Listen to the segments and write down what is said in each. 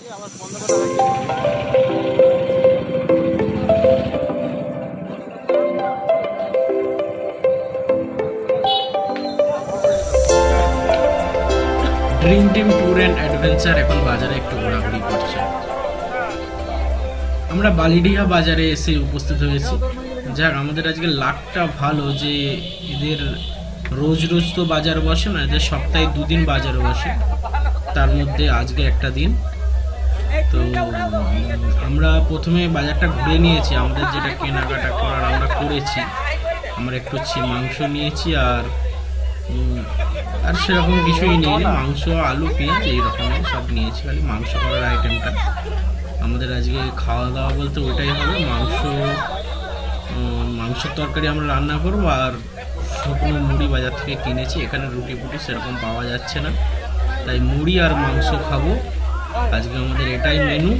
Dream team tour and adventure এখন বাজারে একটু ঘোরাঘুরি করছে। আমরা বালিডিহা বাজারে এসে উপস্থিত হয়েছি। যাক, আমাদের আজকে লাকটা ভালো যে এদের রোজ রোজ তো বাজার বসে না, এদের সপ্তাহে দুদিন বাজার বসে, তার মধ্যে আজকে একটা দিন। তো আমরা প্রথমে বাজারটা ঘুরে নিয়েছি, আমাদের যেটা কেনাকাটা করার আমরা করেছি। আমরা একটু মাংস নিয়েছি আর সেরকম কিছুই নেই, মাংস আলু পেঁয়াজ এইরকমের সব নিয়েছি, খালি মাংস করার আইটেমটা আমাদের আজকে খাওয়া দাওয়া বলতে ওটাই হবে। মাংসের তরকারি আমরা রান্না করবো আর শুকনো মুড়ি বাজার থেকে কিনেছি। এখানে রুটি ফুটি সেরকম পাওয়া যাচ্ছে না, তাই মুড়ি আর মাংস খাবো আজকে, আমাদের এটাই মেনু।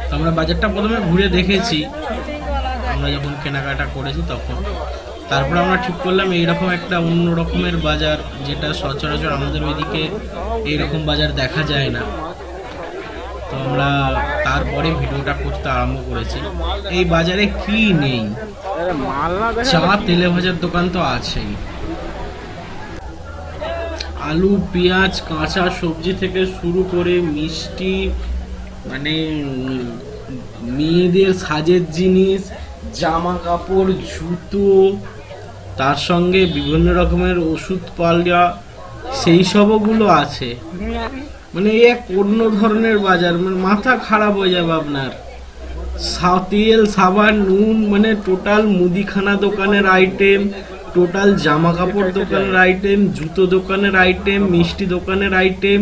তো আমরা বাজারটা প্রথমে ঘুরে দেখেছি আমরা যখন কেনাকাটা করেছি তখন, তারপরে আমরা ঠিক করলাম এইরকম একটা অন্য রকমের বাজার, যেটা সচরাচর আমাদের ওইদিকে এইরকম বাজার দেখা যায় না। তো আমরা তারপরে ভিডিওটা করতে আরম্ভ করেছি। এই বাজারে কি নেই, চা তেলে ভাজার দোকান তো আছেই, আলু পেঁয়াজ কাঁচা সবজি থেকে শুরু করে মিষ্টি, মানে মেয়েদের সাজের জিনিস, জামা কাপড়, জুতো, তার সঙ্গে বিভিন্ন রকমের ওষুধ পাল্লা, সেই সবগুলো আছে। মানে এক অন্য ধরনের বাজার, মানে মাথা খারাপ হয়ে যাবে আপনার। তেল সাবান নুন, মানে টোটাল মুদিখানা দোকানের আইটেম, টোটাল জামা কাপড় দোকানের আইটেম, জুতো দোকানের আইটেম, মিষ্টি দোকানের আইটেম,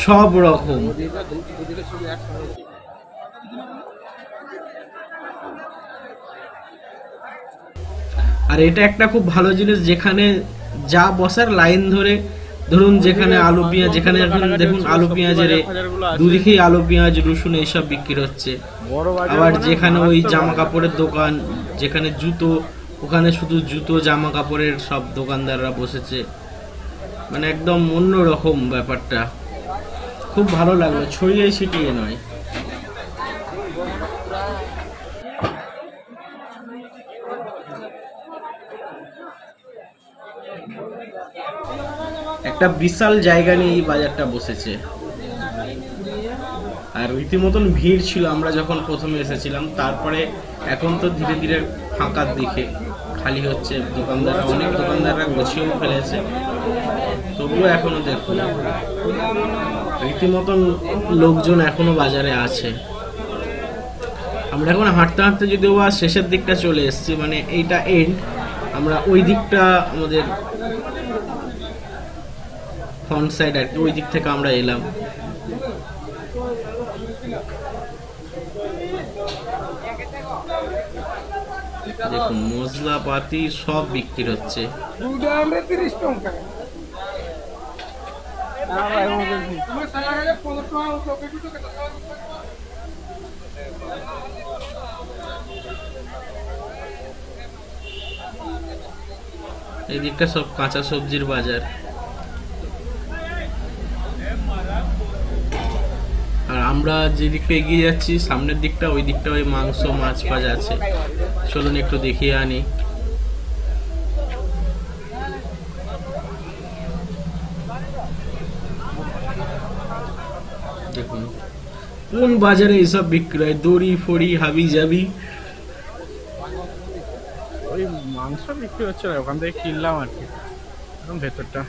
সব রকম। আর এটা একটা খুব ভালো জিনিস, যেখানে যা বসার লাইন ধরে, ধরুন যেখানে আলু পেঁয়াজ, যেখানে দেখুন আলু পেঁয়াজের দুদিকেই আলু পেঁয়াজ রসুন এইসব বিক্রি হচ্ছে। আবার যেখানে ওই জামা কাপড়ের দোকান, যেখানে জুতো, ওখানে শুধু জুতো জামা কাপড়ের সব দোকানদাররা বসেছে। মানে একদম অন্য রকম ব্যাপারটা, খুব ভালো লাগলো, ছড়িয়ে ছিটিয়ে নয়। একটা বিশাল জায়গা নিয়ে এই বাজারটা বসেছে, আর রীতিমতন ভিড় ছিল আমরা যখন প্রথমে এসেছিলাম। তারপরে এখন তো ধীরে ধীরে ফাঁকার দিকে খালি হচ্ছে, দোকানদাররা অনেক দোকানদাররা গুছিয়েও ফেলেছে, তবুও এখনো দেখুন রীতিমতন লোকজন এখনো বাজারে আছে। আমরা এখন হাঁটতে হাঁটতে যদিও বা শেষের দিকটা চলে এসেছি, মানে এইটা এন্ড, আমরা ওই দিকটা আমাদের ফ্রন্ট সাইড আর কি, ওই দিক থেকে আমরা এলাম। দেখুন মশলাপাতি সব বিক্রি হচ্ছে। এই দিকটা সব কাঁচা সবজির বাজার, আর আমরা যে দিকটা এগিয়ে যাচ্ছি সামনের দিকটা, ওই দিকটা ওই মাংস মাছ পাওয়া আছে। চলুন একটু দেখিয়ে আনি। দেখুন কোন বাজারে এইসব বিক্রি হয়, দড়ি ফড়ি হাবি যাবি। ওই মাংস বিক্রি হচ্ছে না, ওখান থেকে কিনলাম আর কি, একদম ভেতরটা।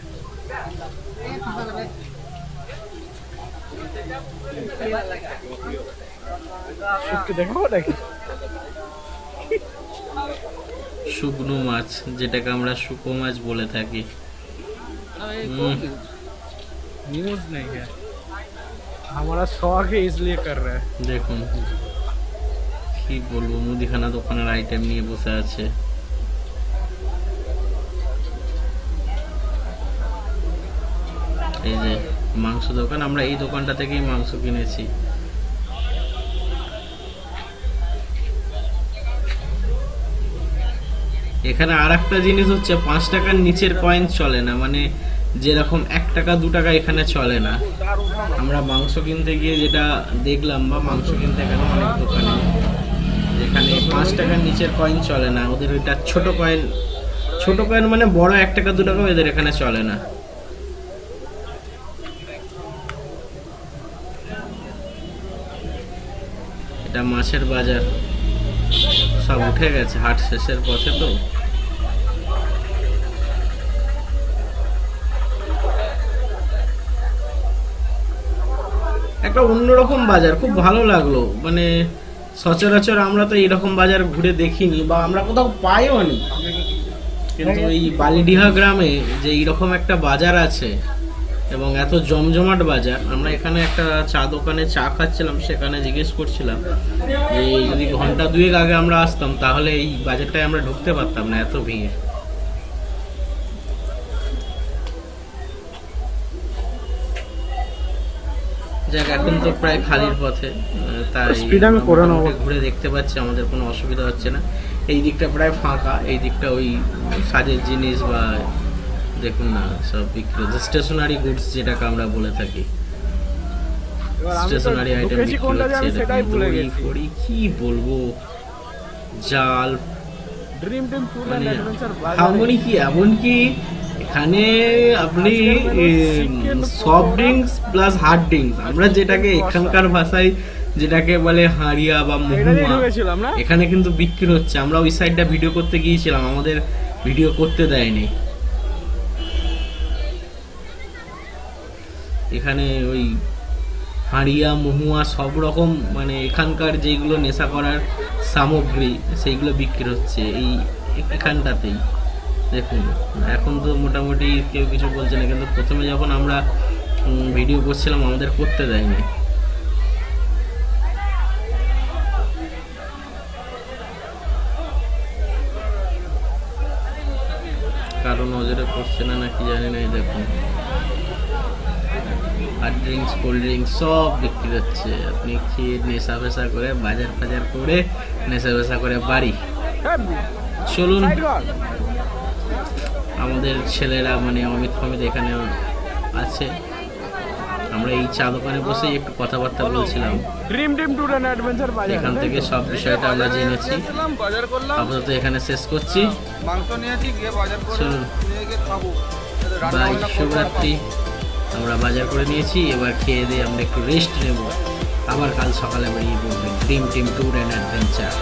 শুকনো মাছ, যেটাকে আমরা শুকো মাছ বলে থাকি। न्यूज़ नहीं है, हमारा शौक है इसलिए कर रहे हैं। দেখুন কি বলবো, মুদিখানা দোকানের আইটেম নিয়ে বসে আছে। এই যে মাংস দোকান, আমরা এই দোকানটা থেকেই মাংস কিনেছি। এখানে আর একটা জিনিস হচ্ছে, 5 টাকার নিচের কয়েন চলে না, মানে যেরকম 1 টাকা 2 টাকা এখানে চলে না। আমরা মাংস কিনতে গিয়ে যেটা দেখলাম, বা মাংস কিনতে গেলে অনেক দোকানে যেখানে 5 টাকার নিচের কয়েন চলে না, ওদের ওইটা ছোট কয়েন মানে বড় 1 টাকা 2 টাকা এদের এখানে চলে না। এটা মাছের বাজার, সব উঠে গেছে, হাট শেষের পথে তো। একটা অন্যরকম বাজার, খুব ভালো লাগলো। মানে সচরাচর আমরা তো এইরকম বাজার ঘুরে দেখিনি, বা আমরা কোথাও পাইও নি। কিন্তু এই বালিডিহা গ্রামে যে এইরকম একটা বাজার আছে এবং এত জমজমাট বাজার, আমরা এখানে একটা চা দোকানে চা খাচ্ছিলাম, সেখানে জিজ্ঞেস করছিলাম যে যদি ঘন্টা 2 আগে আমরা আসতাম তাহলে এই বাজারটায় আমরা ঢুকতে পারতাম না, এত ভিড়। যাক, এখন তো প্রায় খালির পথে, তাই ঘুরে দেখতে পাচ্ছি, আমাদের কোনো অসুবিধা হচ্ছে না। এই দিকটা প্রায় ফাঁকা, এই দিকটা ওই সাজের জিনিস বা দেখুন না সব বিক্রি হচ্ছে, স্টেশনারি গুডস যেটাকে আমরা বলে থাকি, স্টেশনারি আইটেম বিক্রি হচ্ছে। কি বলবো, জাল মানে হারমোনি কি, এমনকি এখানে আপনি soft drinks plus hard drinks, আমরা যেটাকে এখানকার ভাষায় যেটাকে বলে হাঁড়িয়া বা মহুয়া, এখানে কিন্তু বিক্রি হচ্ছে। আমরা ওই সাইডটা ভিডিও করতে গিয়েছিলাম, আমাদের ভিডিও করতে দেয়নি। এখানে ওই হাঁড়িয়া মহুয়া সব রকম মানে এখানকার যেগুলো নেশা করার সামগ্রী সেইগুলো বিক্রি হচ্ছে এই এখানটাতেই। দেখুন, এখন তো মোটামুটি কেউ কিছু বলছে না, কিন্তু প্রথমে যখন আমরা ভিডিও করছিলাম আমাদের করতে দেয়নি। কারো নজরে পড়ছে না নাকি জানি না। দেখুন, হার্ড ড্রিঙ্কস কোল্ড ড্রিঙ্কস সব বিক্রি হচ্ছে। আপনি খেয়ে নেশা ফেশা করে বাজার ফাজার করে নেশা ফেশা করে বাড়ি চলুন। আমাদের ছেলেরা মানে অমিত ফমিত এখানে আছে, আমরা এই চা দোকানে বসে একটু কথাবার্তা বলছিলাম। এখান থেকে সব বিষয়টা আমরা জেনেছি। আপাতত এখানে শেষ করছি, চলুন বাই, শুভরাত্রি। আমরা বাজার করে নিয়েছি, এবার খেয়ে দিয়ে আমরা একটু রেস্ট নেব, আবার কাল সকালে বেরিয়ে পড়বে dream team tour and adventure.